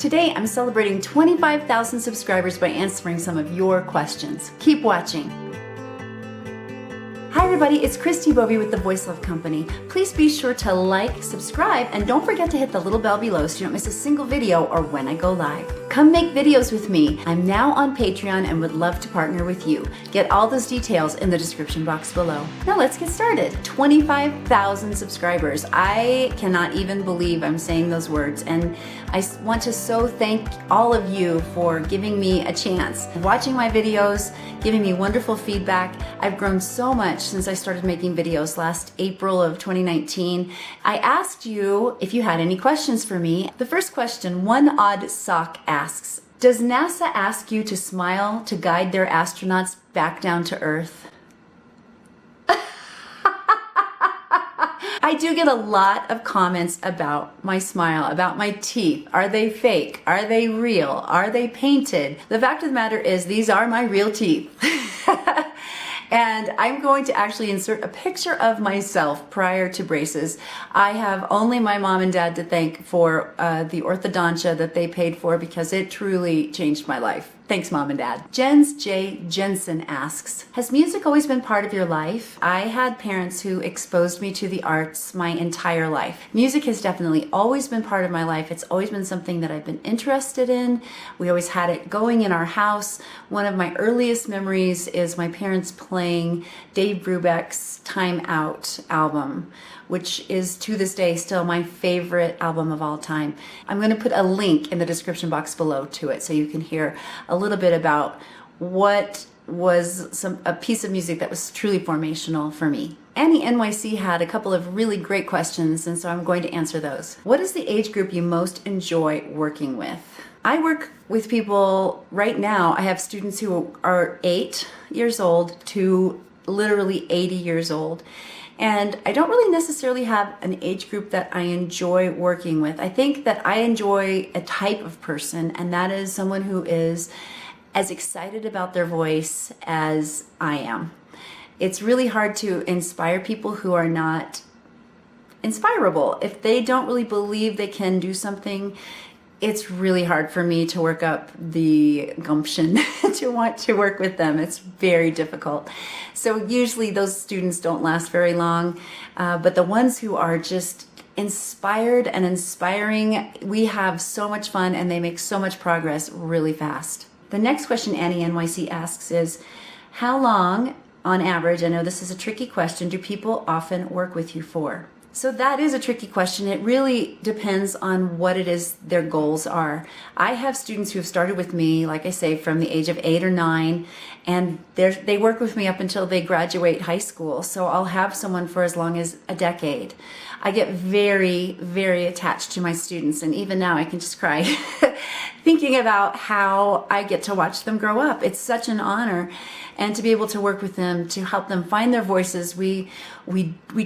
Today, I'm celebrating 25,000 subscribers by answering some of your questions. Keep watching. Hi everybody, it's Christi Bovee with the Voice Love Company. Please be sure to like, subscribe, and don't forget to hit the little bell below so you don't miss a single video or when I go live. Come make videos with me. I'm now on Patreon and would love to partner with you. Get all those details in the description box below. Now let's get started. 25,000 subscribers. I cannot even believe I'm saying those words, and I want to so thank all of you for giving me a chance, watching my videos, giving me wonderful feedback. I've grown so much since I started making videos last April of 2019. I asked you if you had any questions for me. The first question, One Odd Sock asks, does NASA ask you to smile to guide their astronauts back down to Earth? I do get a lot of comments about my smile, about my teeth. Are they fake? Are they real? Are they painted? The fact of the matter is these are my real teeth. And I'm going to actually insert a picture of myself prior to braces. I have only my mom and dad to thank for the orthodontia that they paid for, because it truly changed my life. Thanks, Mom and Dad. Jens J. Jensen asks, has music always been part of your life? I had parents who exposed me to the arts my entire life. Music has definitely always been part of my life. It's always been something that I've been interested in. We always had it going in our house. One of my earliest memories is my parents playing Dave Brubeck's Time Out album, which is to this day still my favorite album of all time. I'm going to put a link in the description box below to it so you can hear a little bit about what was a piece of music that was truly formational for me. Annie NYC had a couple of really great questions, and so I'm going to answer those. What is the age group you most enjoy working with? I work with people right now. I have students who are 8 years old to literally 80 years old. And I don't really necessarily have an age group that I enjoy working with. I think that I enjoy a type of person, and that is someone who is as excited about their voice as I am. It's really hard to inspire people who are not inspirable. If they don't really believe they can do something, it's really hard for me to work up the gumption to want to work with them. It's very difficult. So usually those students don't last very long, but the ones who are just inspired and inspiring, we have so much fun and they make so much progress really fast. The next question Annie NYC asks is, how long on average, I know this is a tricky question, do people often work with you for? So that is a tricky question. It really depends on what it is their goals are. I have students who have started with me, like I say, from the age of 8 or 9, and they work with me up until they graduate high school. So I'll have someone for as long as a decade. I get very, very attached to my students, and even now I can just cry thinking about how I get to watch them grow up. It's such an honor, and to be able to work with them, to help them find their voices. We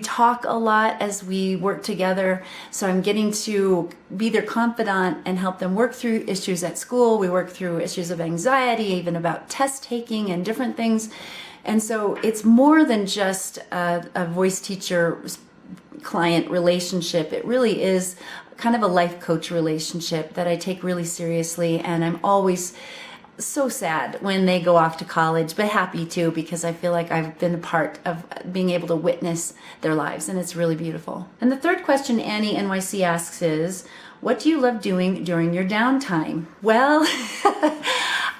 talk a lot as we work together, so I'm getting to be their confidant and help them work through issues at school. We work through issues of anxiety, even about test taking and different things. And so it's more than just a voice teacher client relationship. It really is kind of a life coach relationship that I take really seriously, and I'm always so sad when they go off to college, but happy too, because I feel like I've been a part of being able to witness their lives, and it's really beautiful. And the third question Annie NYC asks is, what do you love doing during your downtime? Well,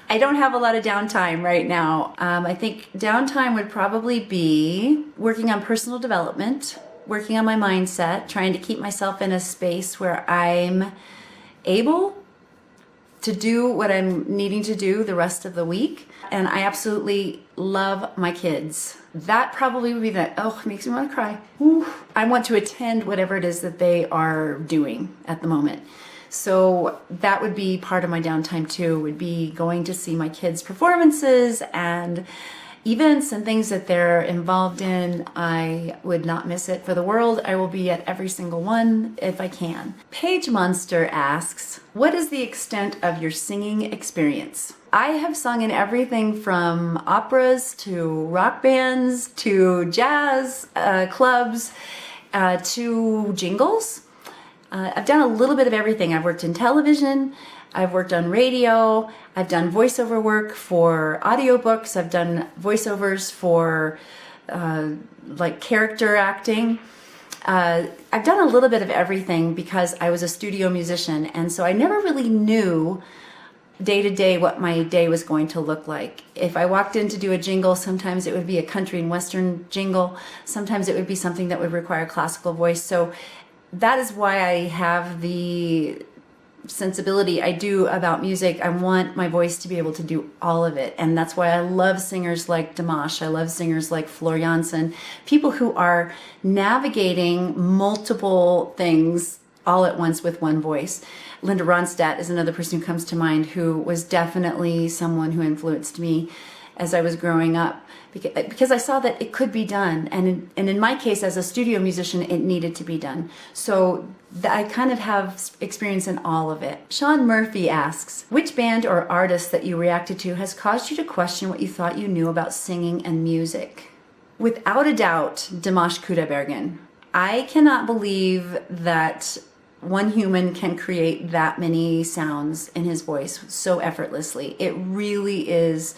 I don't have a lot of downtime right now. I think downtime would probably be working on personal development, working on my mindset, trying to keep myself in a space where I'm able to do what I'm needing to do the rest of the week. And I absolutely love my kids. That probably would be that, oh, it makes me want to cry. Ooh. I want to attend whatever it is that they are doing at the moment. So that would be part of my downtime too, would be going to see my kids' performances and events and things that they're involved in. I would not miss it for the world. I will be at every single one if I can. Paige Monster asks, what is the extent of your singing experience? I have sung in everything from operas to rock bands to jazz clubs to jingles. I've done a little bit of everything. I've worked in television. I've worked on radio. I've done voiceover work for audiobooks. I've done voiceovers for like character acting. I've done a little bit of everything because I was a studio musician, and so I never really knew day to day what my day was going to look like. If I walked in to do a jingle, sometimes it would be a country and western jingle. Sometimes it would be something that would require classical voice. So that is why I have the sensibility I do about music. I want my voice to be able to do all of it. And that's why I love singers like Dimash. I love singers like Floor Jansen, people who are navigating multiple things all at once with one voice. Linda Ronstadt is another person who comes to mind, who was definitely someone who influenced me as I was growing up, because I saw that it could be done. And in my case, as a studio musician, it needed to be done. So I kind of have experience in all of it. Sean Murphy asks, which band or artist that you reacted to has caused you to question what you thought you knew about singing and music? Without a doubt, Dimash Kudaibergen. I cannot believe that one human can create that many sounds in his voice so effortlessly. It really is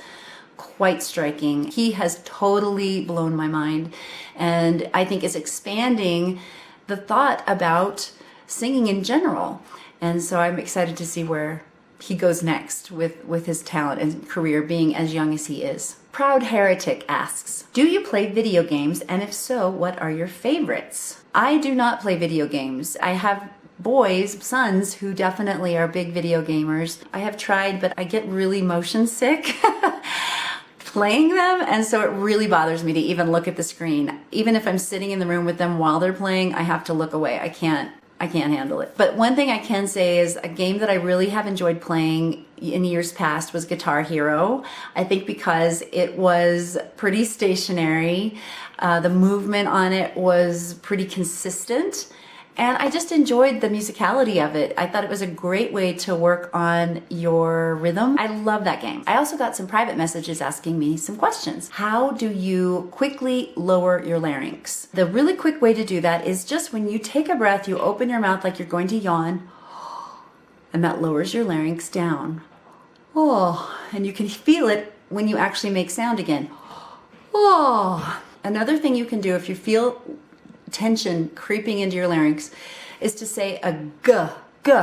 quite striking. He has totally blown my mind, and I think is expanding the thought about singing in general. And so I'm excited to see where he goes next with his talent and career, being as young as he is. Proud Heretic asks, do you play video games, and if so, what are your favorites? I do not play video games. I have sons who definitely are big video gamers. I have tried, but I get really motion sick playing them, and so it really bothers me to even look at the screen. Even if I'm sitting in the room with them while they're playing, I have to look away. I can't handle it. But one thing I can say is a game that I really have enjoyed playing in years past was Guitar Hero. I think because it was pretty stationary, the movement on it was pretty consistent, and I just enjoyed the musicality of it. I thought it was a great way to work on your rhythm. I love that game. I also got some private messages asking me some questions. How do you quickly lower your larynx? The really quick way to do that is just when you take a breath, you open your mouth like you're going to yawn, and that lowers your larynx down. Oh, and you can feel it when you actually make sound again. Oh. Another thing you can do if you feel tension creeping into your larynx is to say a g, g.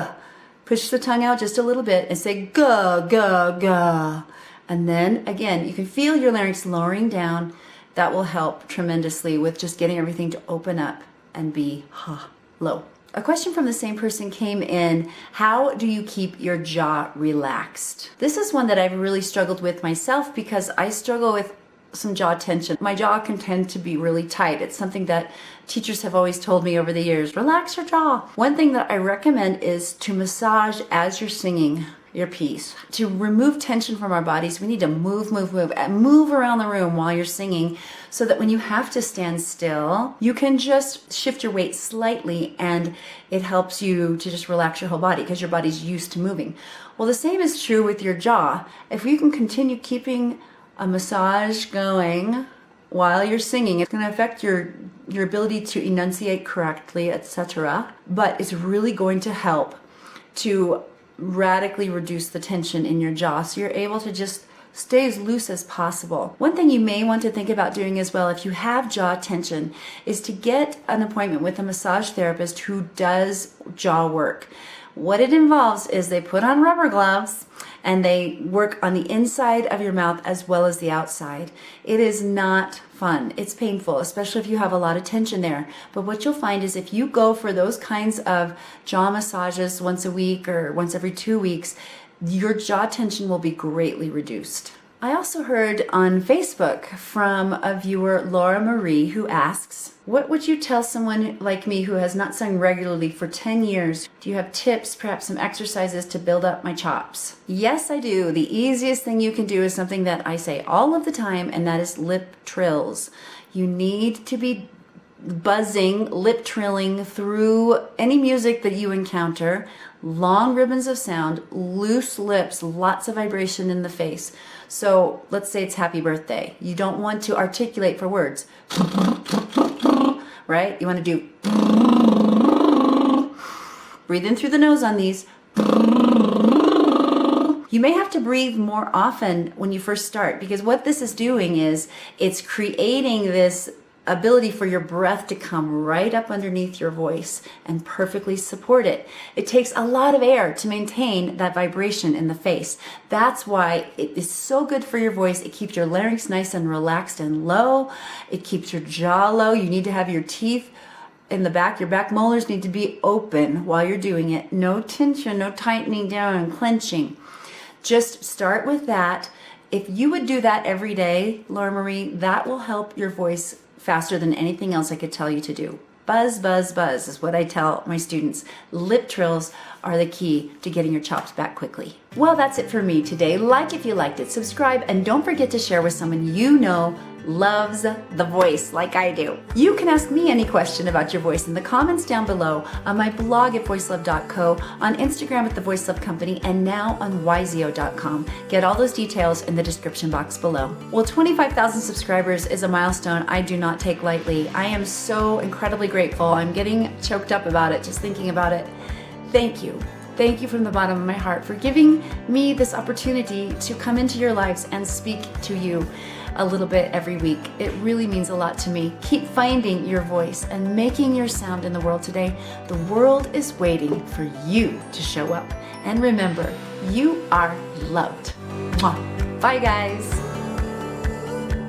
Push the tongue out just a little bit and say g, g, g. And then again, you can feel your larynx lowering down. That will help tremendously with just getting everything to open up and be low. A question from the same person came in, how do you keep your jaw relaxed? This is one that I've really struggled with myself because I struggle with some jaw tension. My jaw can tend to be really tight. It's something that teachers have always told me over the years, relax your jaw. One thing that I recommend is to massage as you're singing your piece. To remove tension from our bodies, we need to move around the room while you're singing, so that when you have to stand still, you can just shift your weight slightly and it helps you to just relax your whole body because your body's used to moving. Well, the same is true with your jaw. If you can continue keeping a massage going while you're singing, it's going to affect your ability to enunciate correctly, etc. But it's really going to help to radically reduce the tension in your jaw, so you're able to just stay as loose as possible. One thing you may want to think about doing as well, if you have jaw tension, is to get an appointment with a massage therapist who does jaw work. What it involves is they put on rubber gloves and they work on the inside of your mouth as well as the outside. It is not fun. It's painful, especially if you have a lot of tension there. But what you'll find is if you go for those kinds of jaw massages once a week or once every 2 weeks, your jaw tension will be greatly reduced. I also heard on Facebook from a viewer, Laura Marie, who asks, what would you tell someone like me who has not sung regularly for 10 years? Do you have tips, perhaps some exercises to build up my chops? Yes, I do. The easiest thing you can do is something that I say all of the time, and that is lip trills. You need to be buzzing, lip trilling through any music that you encounter. Long ribbons of sound, loose lips, lots of vibration in the face. So let's say it's happy birthday. You don't want to articulate for words, right? You want to do, breathe in through the nose on these, You may have to breathe more often when you first start, because what this is doing is it's creating this ability for your breath to come right up underneath your voice and perfectly support it. It takes a lot of air to maintain that vibration in the face. That's why it is so good for your voice. It keeps your larynx nice and relaxed and low. It keeps your jaw low. You need to have your teeth in the back. Your back molars need to be open while you're doing it. No tension, no tightening down and clenching. Just start with that. If you would do that every day, Laura Marie, that will help your voice faster than anything else I could tell you to do. Buzz, buzz, buzz is what I tell my students. Lip trills are the key to getting your chops back quickly. Well, that's it for me today. Like if you liked it, subscribe, and don't forget to share with someone you know loves the voice like I do. You can ask me any question about your voice in the comments down below, on my blog at voicelove.co, on Instagram at The Voice Love Company, and now on yzio.com. Get all those details in the description box below. Well, 25,000 subscribers is a milestone I do not take lightly. I am so incredibly grateful. I'm getting choked up about it, just thinking about it. Thank you. Thank you from the bottom of my heart for giving me this opportunity to come into your lives and speak to you a little bit every week. It really means a lot to me. Keep finding your voice and making your sound in the world today. The world is waiting for you to show up. And remember, you are loved. Mwah. Bye, guys.